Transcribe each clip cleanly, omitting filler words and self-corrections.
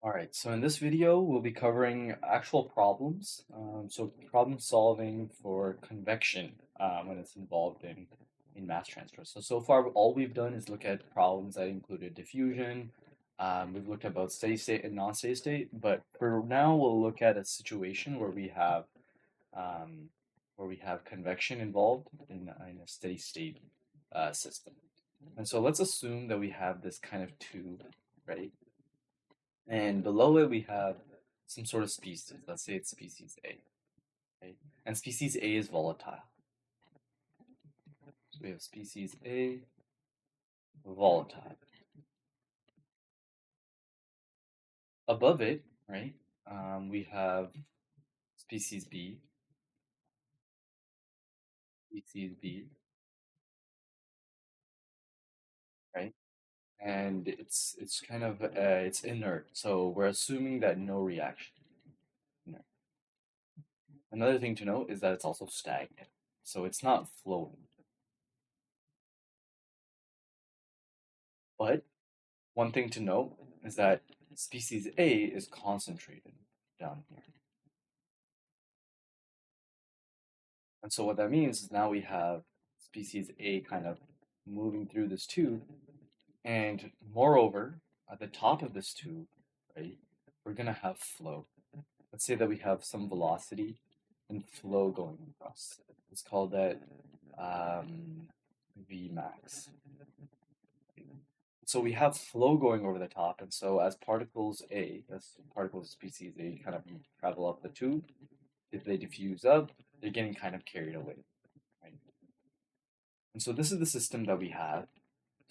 All right, so in this video, we'll be covering actual problems. So problem solving for convection when it's involved in mass transfer. So far, all we've done is look at problems that included diffusion. We've looked at both steady state and non-steady state, but for now, we'll look at a situation where we have convection involved in a steady state system. And so let's assume that we have this kind of tube, right? And below it, we have some sort of species. Let's say it's species A, right? And species A is volatile. So we have species A, volatile. Above it, right, we have species B, right? And it's kind of it's inert. So we're assuming that no reaction. Inert. Another thing to note is that it's also stagnant. So it's not flowing. But one thing to note is that species A is concentrated down here. And so what that means is now we have species A kind of moving through this tube. And moreover, at the top of this tube, right, we're going to have flow. Let's say that we have some velocity and flow going across. Let's call that V max. So we have flow going over the top, and so as particles of species A kind of travel up the tube, if they diffuse up, they're getting kind of carried away, right? And so this is the system that we have.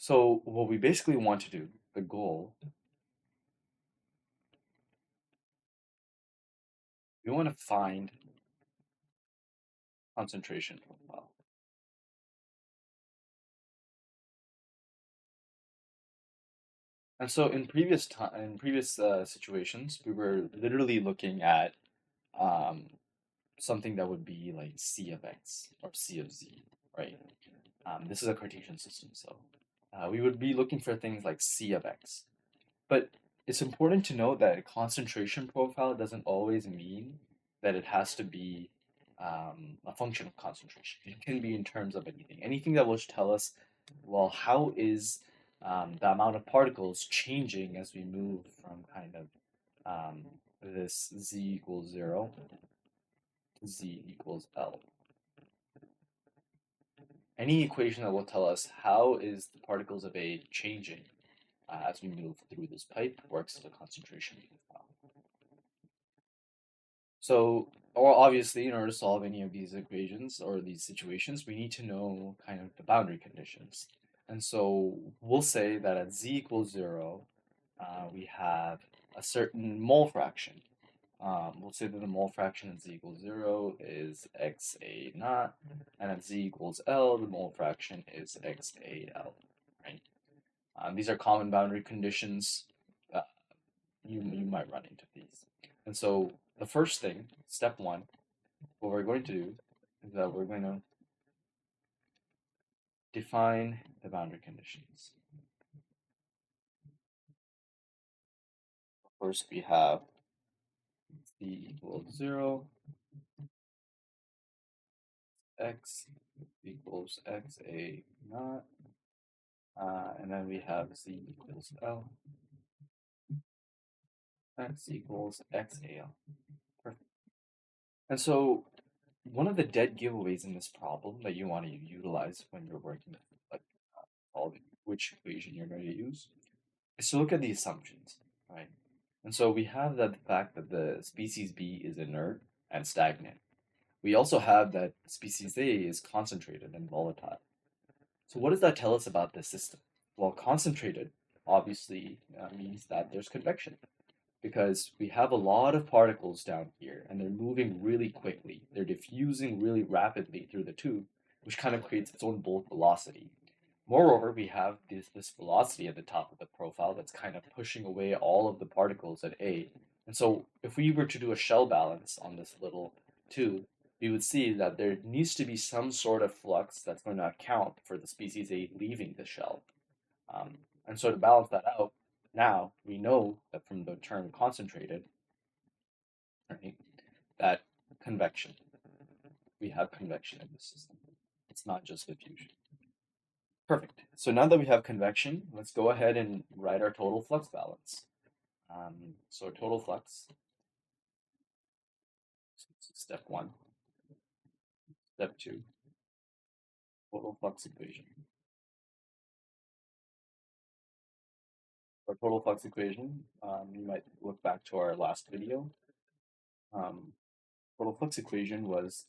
So what we basically want to do, the goal, we want to find concentration profile. And so in previous situations, we were literally looking at something that would be like C of x or C of z, right? This is a Cartesian system, so we would be looking for things like C of x. But it's important to note that a concentration profile doesn't always mean that it has to be a function of concentration. It can be in terms of anything. Anything that will tell us, well, how is the amount of particles changing as we move from kind of this z equals 0 to z equals L. Any equation that will tell us how is the particles of A changing as we move through this pipe works as a concentration profile. So, or obviously, in order to solve any of these equations or these situations, we need to know kind of the boundary conditions. And so we'll say that at z equals 0, we have a certain mole fraction. We'll say that the mole fraction at z equals 0 is xa naught, and at z equals L, the mole fraction is xAL, right? These are common boundary conditions. You might run into these. And so the first thing, step one, what we're going to do is that we're going to define the boundary conditions. First, we have z equals 0, x equals xa naught, and then we have z equals L, x equals xAL. Perfect. And so one of the dead giveaways in this problem that you want to utilize when you're working with like solving which equation you're going to use is to look at the assumptions, right? And so we have that the fact that the species B is inert and stagnant. We also have that species A is concentrated and volatile. So what does that tell us about this system? Well, concentrated obviously means that there's convection because we have a lot of particles down here and they're moving really quickly. They're diffusing really rapidly through the tube, which kind of creates its own bulk velocity. Moreover, we have this velocity at the top of the profile that's kind of pushing away all of the particles at A. And so if we were to do a shell balance on this little tube, we would see that there needs to be some sort of flux that's going to account for the species A leaving the shell. And so to balance that out, Now we know that from the term concentrated, right, that convection. We have convection in the system. It's not just diffusion. Perfect. So now that we have convection, let's go ahead and write our total flux balance. So total flux, so step 1, step 2, total flux equation. Our total flux equation, you might look back to our last video. Total flux equation was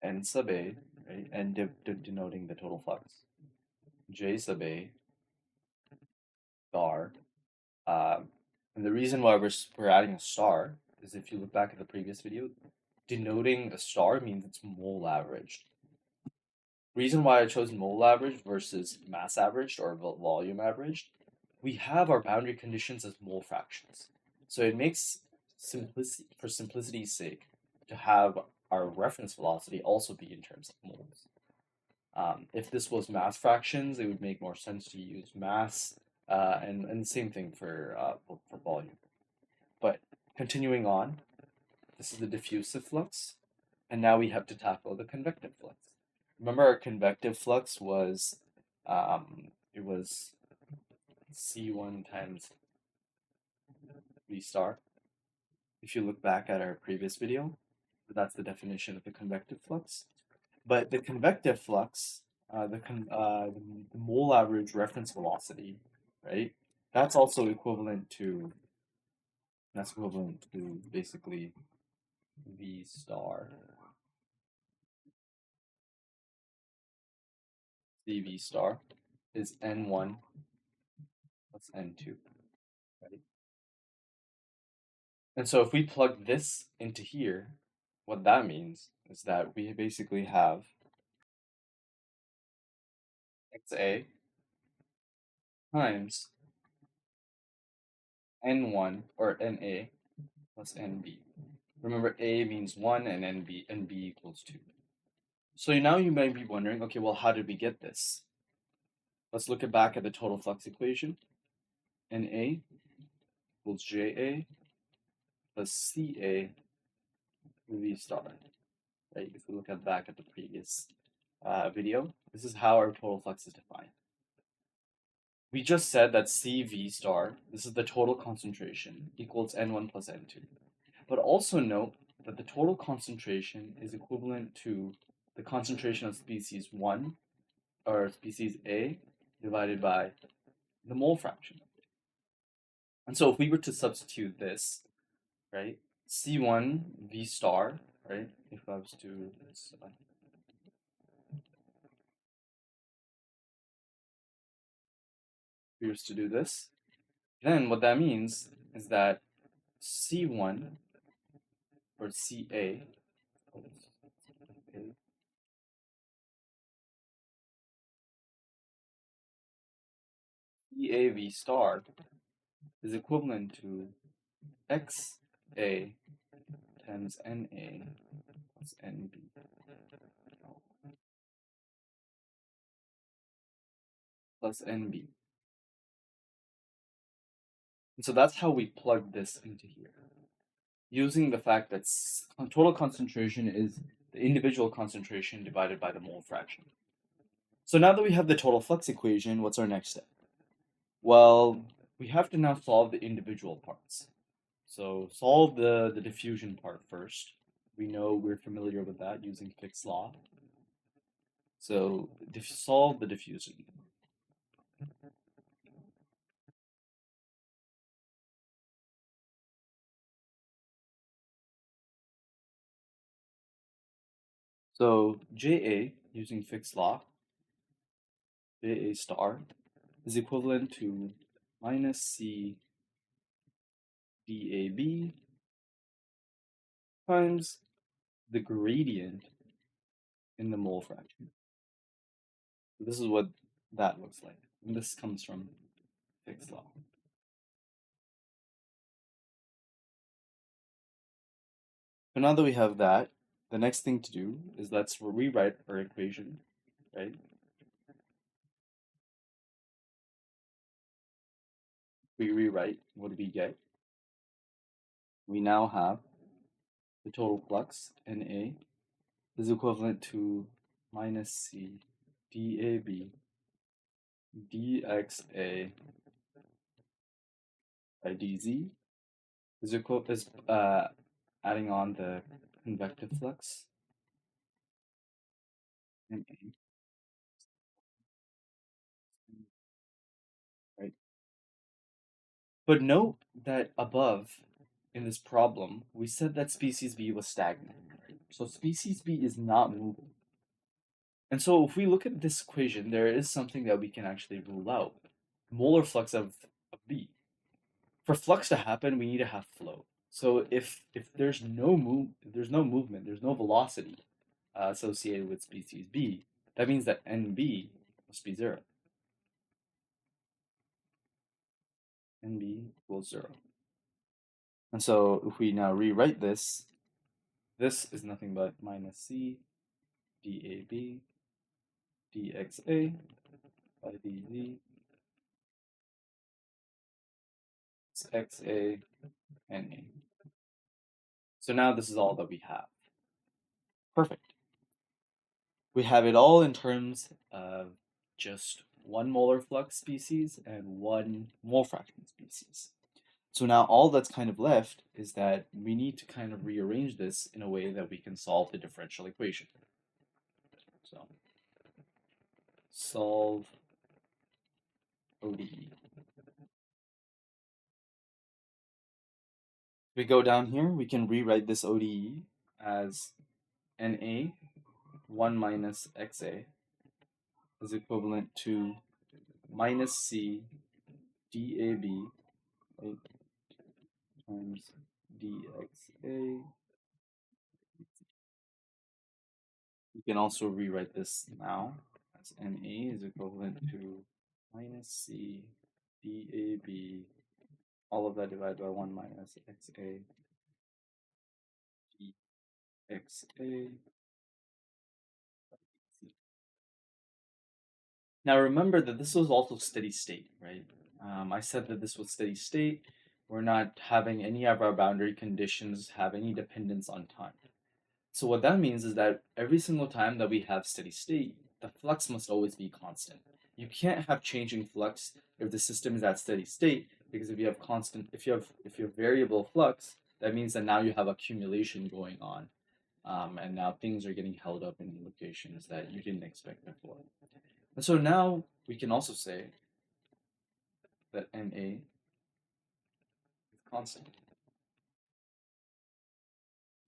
N sub A, right? N denoting the total flux. J sub A star. And the reason why we're adding a star is if you look back at the previous video, denoting a star means it's mole averaged. Reason why I chose mole average versus mass averaged or volume averaged, we have our boundary conditions as mole fractions. So it makes for simplicity's sake to have our reference velocity also be in terms of moles. If this was mass fractions, it would make more sense to use mass, and the same thing for volume. But continuing on, this is the diffusive flux, and now we have to tackle the convective flux. Remember, our convective flux was it was C1 times V star. If you look back at our previous video, that's the definition of the convective flux. But the convective flux, the mole average reference velocity, right? That's also equivalent to basically V star. CV star is N1 plus N2, right? And so if we plug this into here, what that means is that we basically have XA times N1 or NA plus NB. Remember, A means 1 and NB equals 2. So now you might be wondering, okay, well, how did we get this? Let's look back at the total flux equation. NA equals JA plus CA V star. Right? If we look back at the previous video, this is how our total flux is defined. We just said that CV star, this is the total concentration, equals N1 plus N2. But also note that the total concentration is equivalent to the concentration of species 1 or species A divided by the mole fraction. And so if we were to substitute this, right, C1 V star, right, if I was to this, we were to do this, then what that means is that C1 or CA EAV star is equivalent to XA times NA plus NB plus NB. And so that's how we plug this into here, using the fact that total concentration is the individual concentration divided by the mole fraction. So now that we have the total flux equation, what's our next step? Well, we have to now solve the individual parts. So solve the diffusion part first. We know we're familiar with that using Fick's law. So solve the diffusion. So JA, using Fick's law, JA star, is equivalent to minus C DAB times the gradient in the mole fraction. So this is what that looks like. And this comes from Fick's law. So now that we have that, the next thing to do is let's rewrite our equation, right? we rewrite, what do we get? We now have the total flux, Na, is equivalent to minus C dAB dXA by dZ is adding on the convective flux, Na, right? But note that above in this problem, we said that species B was stagnant. Right? So species B is not moving. And so if we look at this equation, there is something that we can actually rule out. Molar flux of B. For flux to happen, we need to have flow. So if there's no movement, there's no velocity associated with species B, that means that NB must be 0. NB equals 0. And so if we now rewrite this, this is nothing but minus C dAB dXA by dZ XA and A. So now this is all that we have. Perfect. We have it all in terms of just one molar flux species and one mole fraction species. So now all that's kind of left is that we need to kind of rearrange this in a way that we can solve the differential equation. So solve ODE. We go down here, we can rewrite this ODE as Na 1 minus XA is equivalent to minus C dAB times dXA. You can also rewrite this now as Na is equivalent to minus C dAB, all of that divided by 1 minus XA dXA. Now remember that this was also steady state, right? I said that this was steady state. We're not having any of our boundary conditions have any dependence on time. So what that means is that every single time that we have steady state, the flux must always be constant. You can't have changing flux if the system is at steady state, because if you have constant, if you have variable flux, that means that now you have accumulation going on, and now things are getting held up in locations that you didn't expect before. And so now we can also say that Na is constant.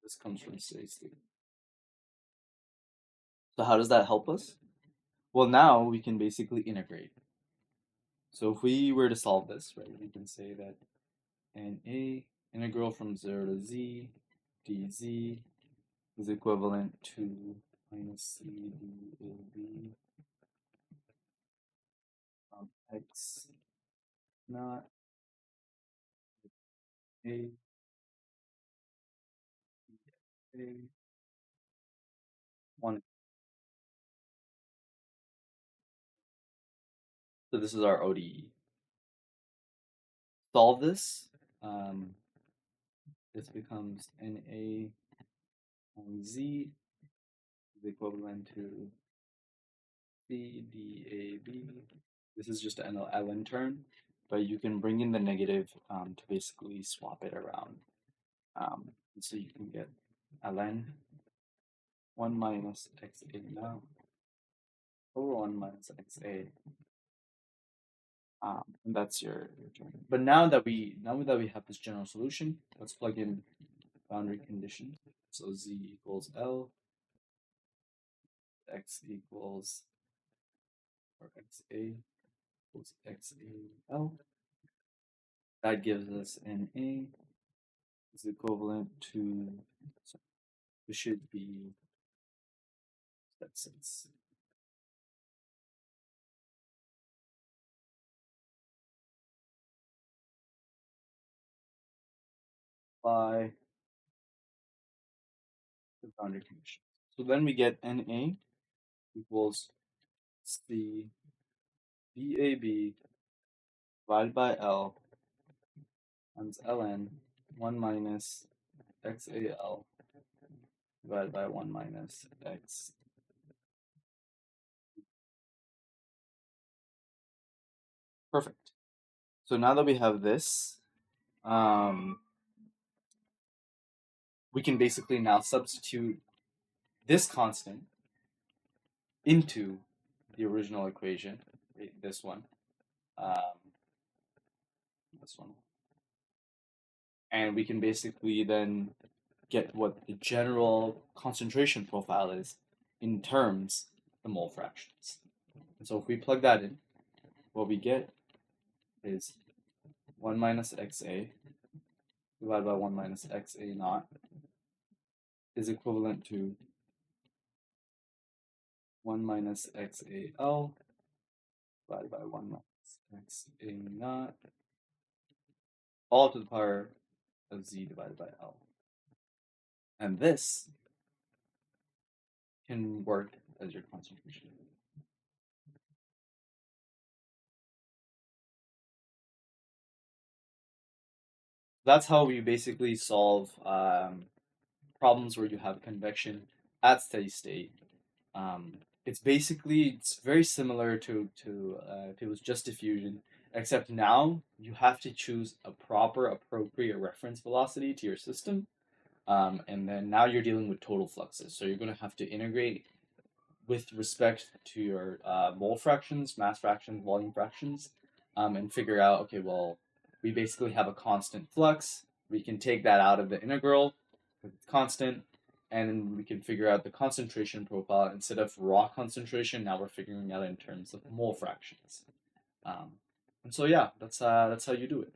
This comes from steady state. So how does that help us? Well, now we can basically integrate. So if we were to solve this, right, we can say that Na integral from 0 to z dz is equivalent to minus c dAB x naught a a 1. So this is our ODE. Solve this. This becomes Na on z is equivalent to c dAB. This is just an ln term, but you can bring in the negative to basically swap it around. So you can get ln 1 minus xa now over 1 minus xa. And that's your term. But now that we have this general solution, let's plug in boundary condition. So z equals L, x equals, or xa equals xal. That gives us Na is equivalent to, so this should be, that's it. By the boundary condition. So then we get Na equals C dAB divided by L times ln 1 minus xal divided by 1 minus x. Perfect. So now that we have this, we can basically now substitute this constant into the original equation, this one, um, and we can basically then get what the general concentration profile is in terms of the mole fractions. And so if we plug that in, what we get is 1 minus xa divided by 1 minus xa naught is equivalent to 1 minus xal divided by 1 minus xa naught, all to the power of z divided by L. And this can work as your concentration. That's how we basically solve problems where you have convection at steady state. It's very similar to if it was just diffusion, except now you have to choose a proper, appropriate reference velocity to your system. And then now you're dealing with total fluxes. So you're going to have to integrate with respect to your mole fractions, mass fractions, volume fractions, and figure out, okay, well, we basically have a constant flux. We can take that out of the integral because it's constant, and then we can figure out the concentration profile. Instead of raw concentration, now we're figuring out in terms of mole fractions. And so, yeah, that's how you do it.